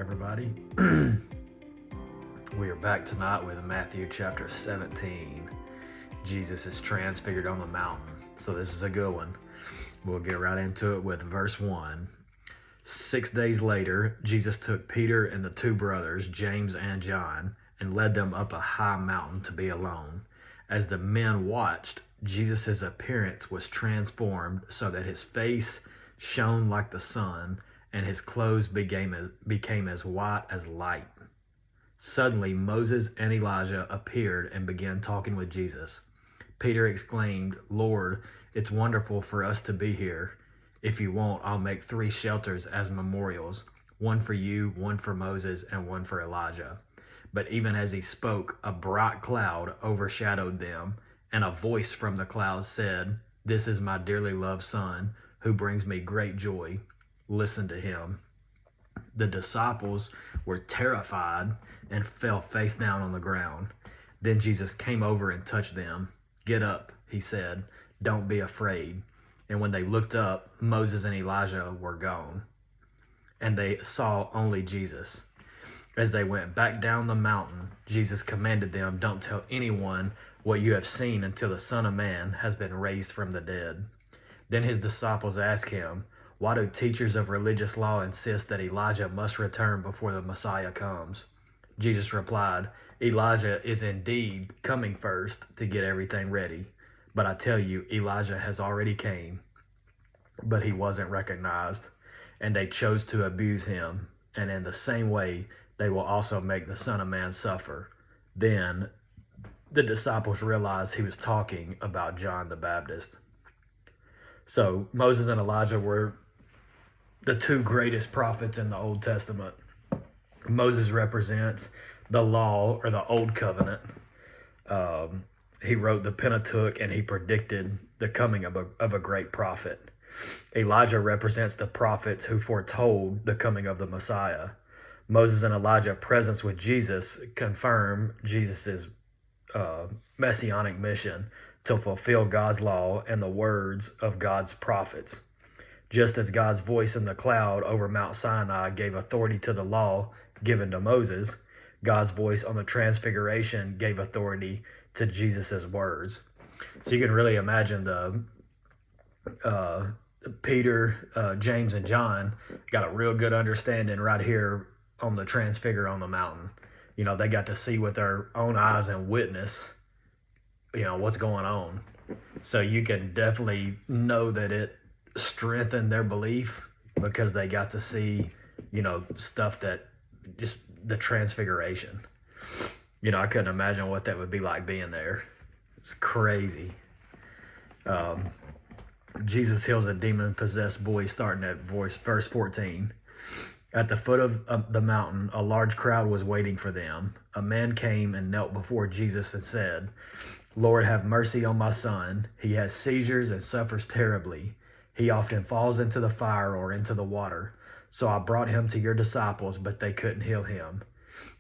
everybody. We are back tonight with Matthew chapter 17. Jesus is transfigured on the mountain. So this is a good one. We'll get right into it with verse 1. 6 days later, Jesus took Peter and the two brothers, James and John, and led them up a high mountain to be alone. As the men watched, Jesus' appearance was transformed so that his face shone like the sun, and his clothes became as white as light. Suddenly, Moses and Elijah appeared and began talking with Jesus. Peter exclaimed, "Lord, it's wonderful for us to be here. If you want, I'll make 3 shelters as memorials, one for you, one for Moses, and one for Elijah." But even as he spoke, a bright cloud overshadowed them, and a voice from the cloud said, "This is my dearly loved Son, who brings me great joy. Listen to him." The disciples were terrified and fell face down on the ground. Then Jesus came over and touched them. "Get up," he said. "Don't be afraid." And when they looked up, Moses and Elijah were gone, and they saw only Jesus. As they went back down the mountain, Jesus commanded them, "Don't tell anyone what you have seen until the Son of Man has been raised from the dead." Then his disciples asked him, "Why do teachers of religious law insist that Elijah must return before the Messiah comes?" Jesus replied, "Elijah is indeed coming first to get everything ready. But I tell you, Elijah has already came, but he wasn't recognized, and they chose to abuse him. And in the same way, they will also make the Son of Man suffer." Then the disciples realized he was talking about John the Baptist. So Moses and Elijah were the 2 greatest prophets in the Old Testament. Moses represents the law, or the Old Covenant. He wrote the Pentateuch, and he predicted the coming of a great prophet. Elijah represents the prophets who foretold the coming of the Messiah. Moses and Elijah's presence with Jesus confirm Jesus' messianic mission to fulfill God's law and the words of God's prophets. Just as God's voice in the cloud over Mount Sinai gave authority to the law given to Moses, God's voice on the Transfiguration gave authority to Jesus' words. So you can really imagine the Peter, James, and John got a real good understanding right here on the Transfigure on the mountain. You know, they got to see with their own eyes and witness, what's going on. So you can definitely know that it strengthened their belief because they got to see, stuff that just the Transfiguration. I couldn't imagine what that would be like being there. It's crazy. Jesus heals a demon-possessed boy starting at verse 14. At the foot of the mountain, a large crowd was waiting for them. A man came and knelt before Jesus and said, "Lord, have mercy on my son. He has seizures and suffers terribly. He often falls into the fire or into the water. So I brought him to your disciples, but they couldn't heal him."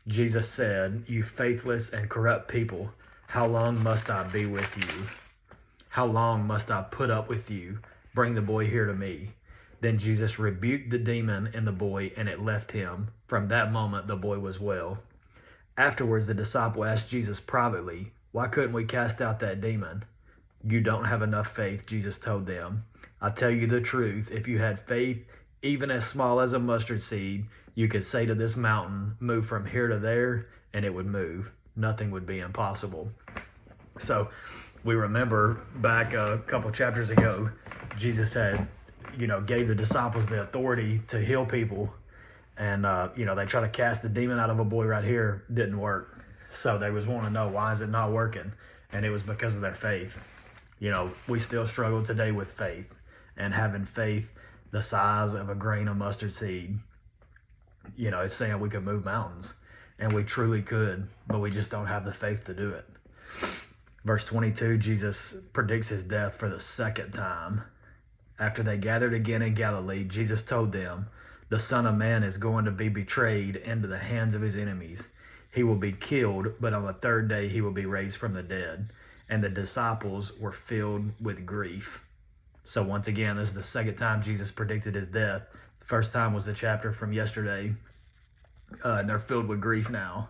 Jesus said, "You faithless and corrupt people, how long must I be with you? How long must I put up with you? Bring the boy here to me." Then Jesus rebuked the demon in the boy, and it left him. From that moment, the boy was well. Afterwards, the disciple asked Jesus privately, "Why couldn't we cast out that demon?" "You don't have enough faith," Jesus told them. "I tell you the truth, if you had faith even as small as a mustard seed, you could say to this mountain, 'Move from here to there,' and it would move. Nothing would be impossible." So we remember back a couple chapters ago, Jesus had, gave the disciples the authority to heal people. And, they try to cast the demon out of a boy right here. Didn't work. So they was wanting to know, why is it not working? And it was because of their faith. We still struggle today with faith, and having faith the size of a grain of mustard seed. It's saying we could move mountains, and we truly could, but we just don't have the faith to do it. Verse 22, Jesus predicts his death for the 2nd time. After they gathered again in Galilee, Jesus told them, "The Son of Man is going to be betrayed into the hands of his enemies. He will be killed, but on the 3rd day he will be raised from the dead." And the disciples were filled with grief. So once again, this is the 2nd time Jesus predicted his death. The first time was the chapter from yesterday. and they're filled with grief now.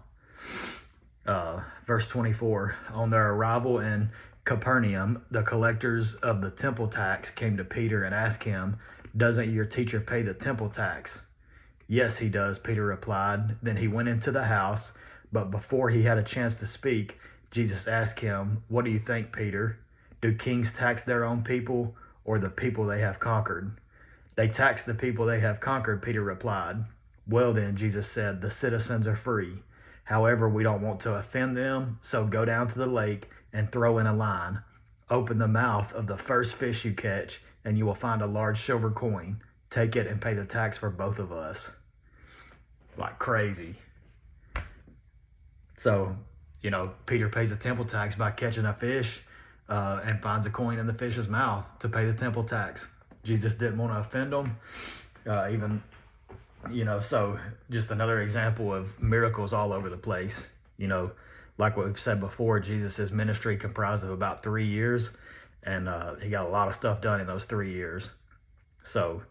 Verse 24, on their arrival in Capernaum, the collectors of the temple tax came to Peter and asked him, "Doesn't your teacher pay the temple tax?" "Yes, he does," Peter replied. Then he went into the house, but before he had a chance to speak, Jesus asked him, "What do you think, Peter? Do kings tax their own people or the people they have conquered?" "They tax the people they have conquered," Peter replied. "Well then," Jesus said, "the citizens are free. However, we don't want to offend them, so go down to the lake and throw in a line. Open the mouth of the first fish you catch, and you will find a large silver coin. Take it and pay the tax for both of us." Like crazy. So, Peter pays the temple tax by catching a fish and finds a coin in the fish's mouth to pay the temple tax. Jesus didn't want to offend them, so just another example of miracles all over the place. Like what we've said before, Jesus' ministry comprised of about 3 years, and he got a lot of stuff done in those 3 years. So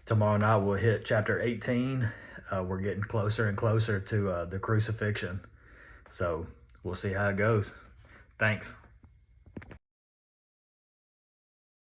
tomorrow night we'll hit chapter 18. We're getting closer and closer to the crucifixion. So we'll see how it goes. Thanks.